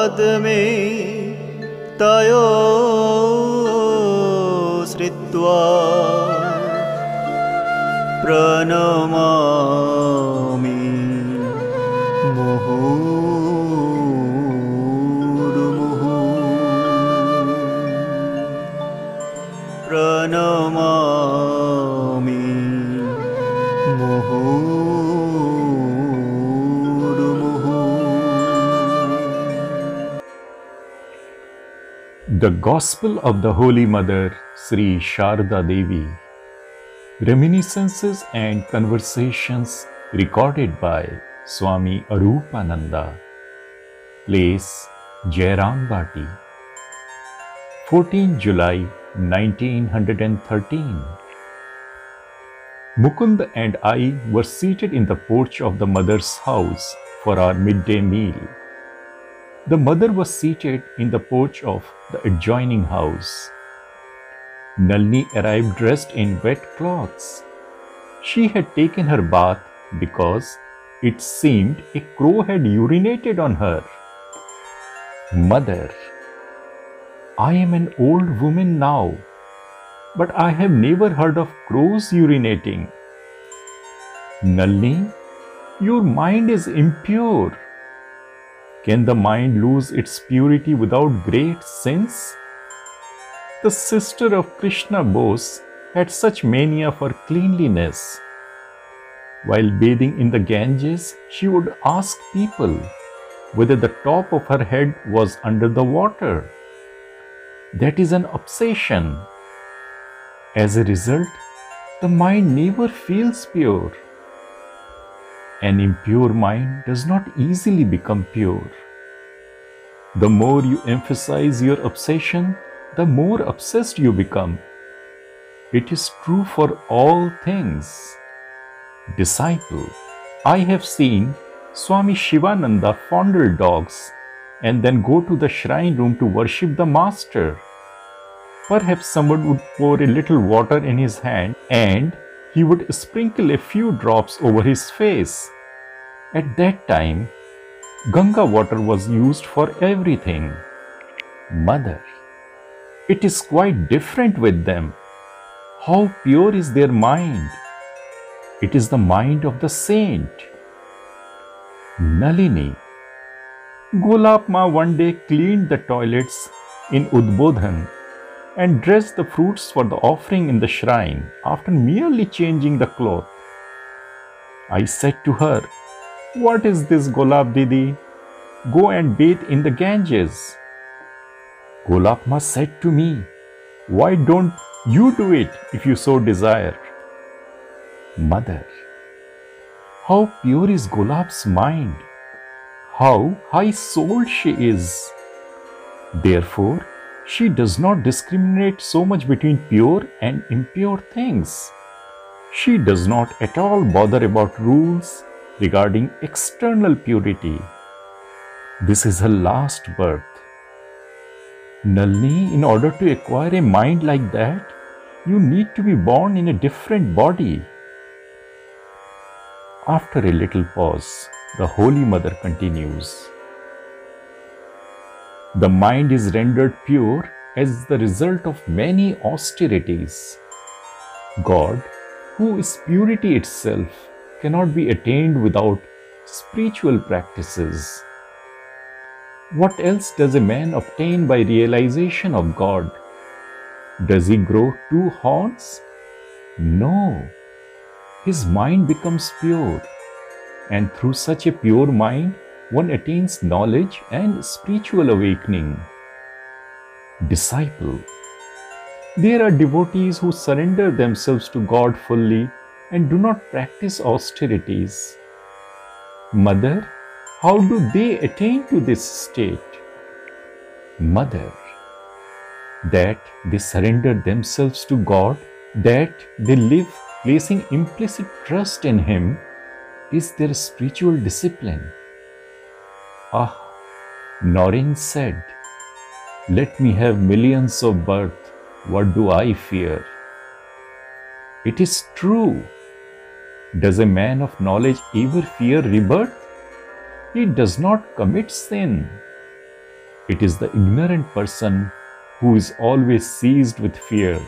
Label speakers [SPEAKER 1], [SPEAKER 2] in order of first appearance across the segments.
[SPEAKER 1] पाद में तयो श्रित्वा प्रणमामि मुहुर्मुहुः प्रणमामि मुहुर्मुहुः।
[SPEAKER 2] The Gospel of the Holy Mother, Sri Sarada Devi. Reminiscences and conversations recorded by Swami Arupananda. Place Jairam Bati. 14 July 1913. Mukund and I were seated in the porch of the mother's house for our midday meal. The mother was seated in the porch of the adjoining house. Nalini arrived dressed in wet cloths. She had taken her bath because it seemed a crow had urinated on her. Mother, I am an old woman now, but I have never heard of crows urinating. Nalini, your mind is impure. Can the mind lose its purity without great sins? The sister of Krishna Bose had such mania for cleanliness. While bathing in the Ganges, she would ask people whether the top of her head was under the water. That is an obsession. As a result, the mind never feels pure. An impure mind does not easily become pure. The more you emphasize your obsession, the more obsessed you become. It is true for all things. Disciple, I have seen Swami Shivananda fondle dogs and then go to the shrine room to worship the master. Perhaps someone would pour a little water in his hand and he would sprinkle a few drops over his face. At that time, Ganga water was used for everything. Mother, it is quite different with them. How pure is their mind? It is the mind of the saint. Nalini, Gulab Ma one day cleaned the toilets in Udbodhan and dressed the fruits for the offering in the shrine after merely changing the cloth. I said to her, "What is this, Gulab Didi? Go and bathe in the Ganges." Gulab Ma said to me, "Why don't you do it if you so desire?" Mother, how pure is Gulab's mind? How high-souled she is! Therefore, she does not discriminate so much between pure and impure things. She does not at all bother about rules regarding external purity. This is her last birth. Nalini, in order to acquire a mind like that, you need to be born in a different body. After a little pause, the Holy Mother continues. The mind is rendered pure as the result of many austerities. God, who is purity itself, cannot be attained without spiritual practices. What else does a man obtain by realization of God? Does he grow two horns? No. His mind becomes pure, and through such a pure mind, one attains knowledge and spiritual awakening. Disciple, there are devotees who surrender themselves to God fully and do not practice austerities. Mother, how do they attain to this state? Mother, that they surrender themselves to God, that they live placing implicit trust in Him, is their spiritual discipline. Ah, Noreen said, "Let me have millions of birth, what do I fear?" It is true. Does a man of knowledge ever fear rebirth? He does not commit sin. It is the ignorant person who is always seized with fear.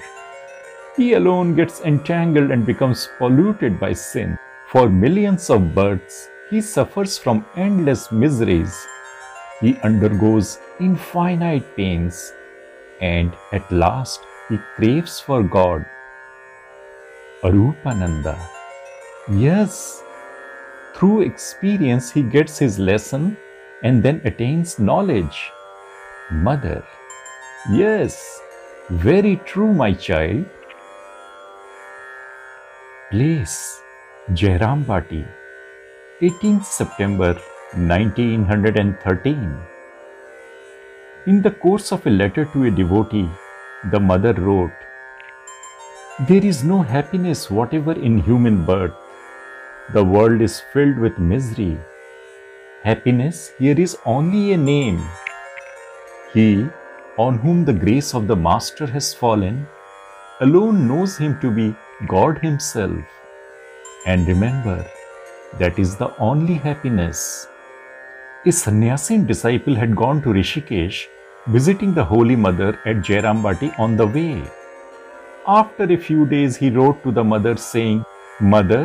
[SPEAKER 2] He alone gets entangled and becomes polluted by sin. For millions of births, he suffers from endless miseries. He undergoes infinite pains, and at last he craves for God. Arupananda. Yes, through experience he gets his lesson and then attains knowledge. Mother. Yes, very true, my child. Place. Jairambati, 18th September 1913. In the course of a letter to a devotee, the mother wrote, "There is no happiness whatever in human birth. The world is filled with misery. Happiness here is only a name. He on whom the grace of the Master has fallen alone knows him to be God Himself. And remember, that is the only happiness." A Sannyasin disciple had gone to Rishikesh, visiting the Holy Mother at Jairambati on the way. After a few days, he wrote to the mother saying, "Mother,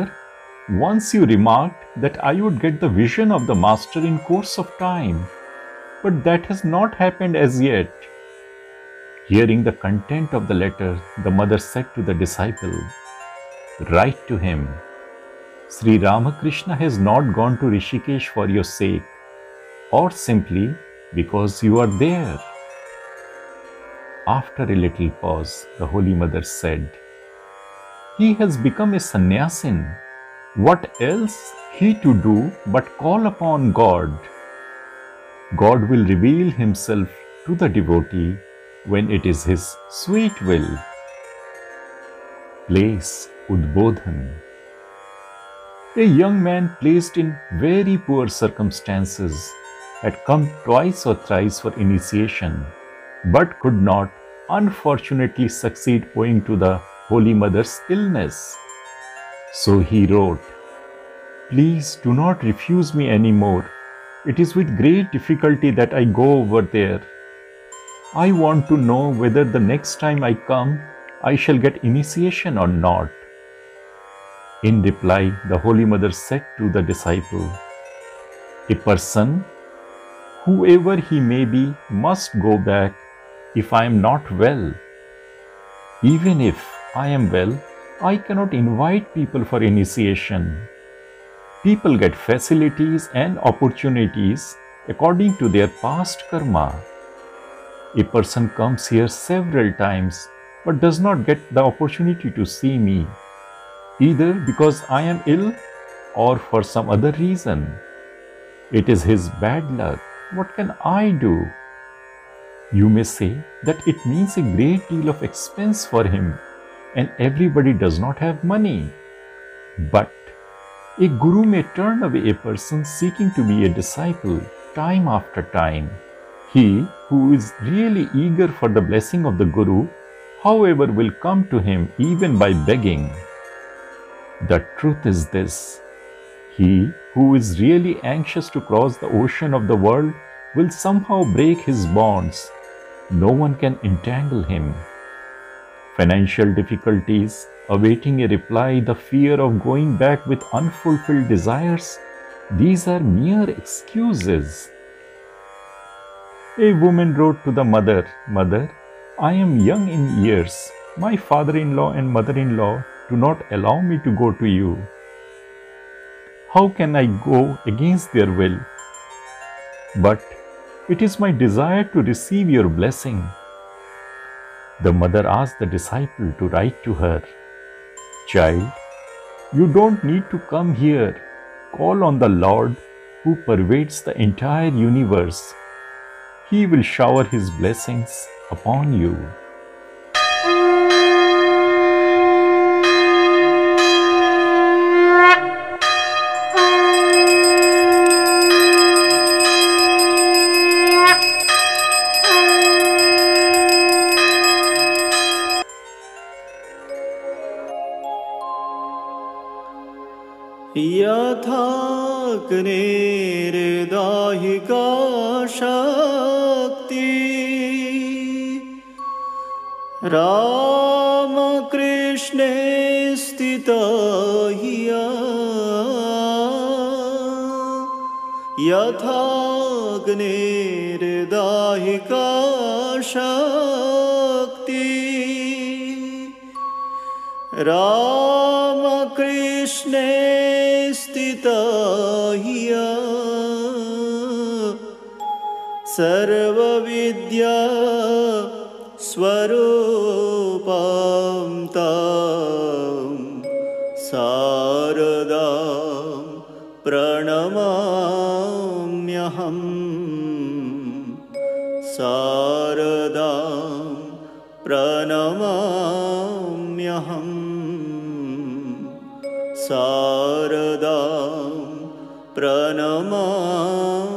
[SPEAKER 2] once you remarked that I would get the vision of the Master in course of time, but that has not happened as yet." Hearing the content of the letter, the mother said to the disciple, "Write to him, Sri Ramakrishna has not gone to Rishikesh for your sake, or simply because you are there." After a little pause, the Holy Mother said, "He has become a sannyasin. What else he to do but call upon God? God will reveal Himself to the devotee when it is His sweet will." Place. Udbodhan. A young man placed in very poor circumstances had come twice or thrice for initiation, but could not, unfortunately, succeed owing to the Holy Mother's illness. So he wrote, "Please do not refuse me any more. It is with great difficulty that I go over there. I want to know whether the next time I come, I shall get initiation or not." In reply, the Holy Mother said to the disciple, "A person, whoever he may be, must go back if I am not well. Even if I am well, I cannot invite people for initiation. People get facilities and opportunities according to their past karma. A person comes here several times but does not get the opportunity to see me, either because I am ill or for some other reason. It is his bad luck. What can I do?" You may say that it means a great deal of expense for him, and everybody does not have money. But a guru may turn away a person seeking to be a disciple time after time. He who is really eager for the blessing of the guru, however, will come to him even by begging. The truth is this: he who is really anxious to cross the ocean of the world will somehow break his bonds. No one can entangle him. Financial difficulties, awaiting a reply, the fear of going back with unfulfilled desires, these are mere excuses. A woman wrote to the mother, "Mother, I am young in years. My father-in-law and mother-in-law do not allow me to go to you. How can I go against their will? But it is my desire to receive your blessing." The mother asked the disciple to write to her, "Child, you don't need to come here. Call on the Lord who pervades the entire universe. He will shower His blessings upon you."
[SPEAKER 1] यथा अग्निर्दाहिका शक्तिः रामकृष्णे स्थिता हिया यथाग्नेर्दाहिका शक्ति रामकृष्णे स्थिता हिया सर्वविद्या स्वरूपां तां शारदां प्रणमाम्यहम् शारदां प्रणमाम्यहम् शारदां प्रणमाम्यहम्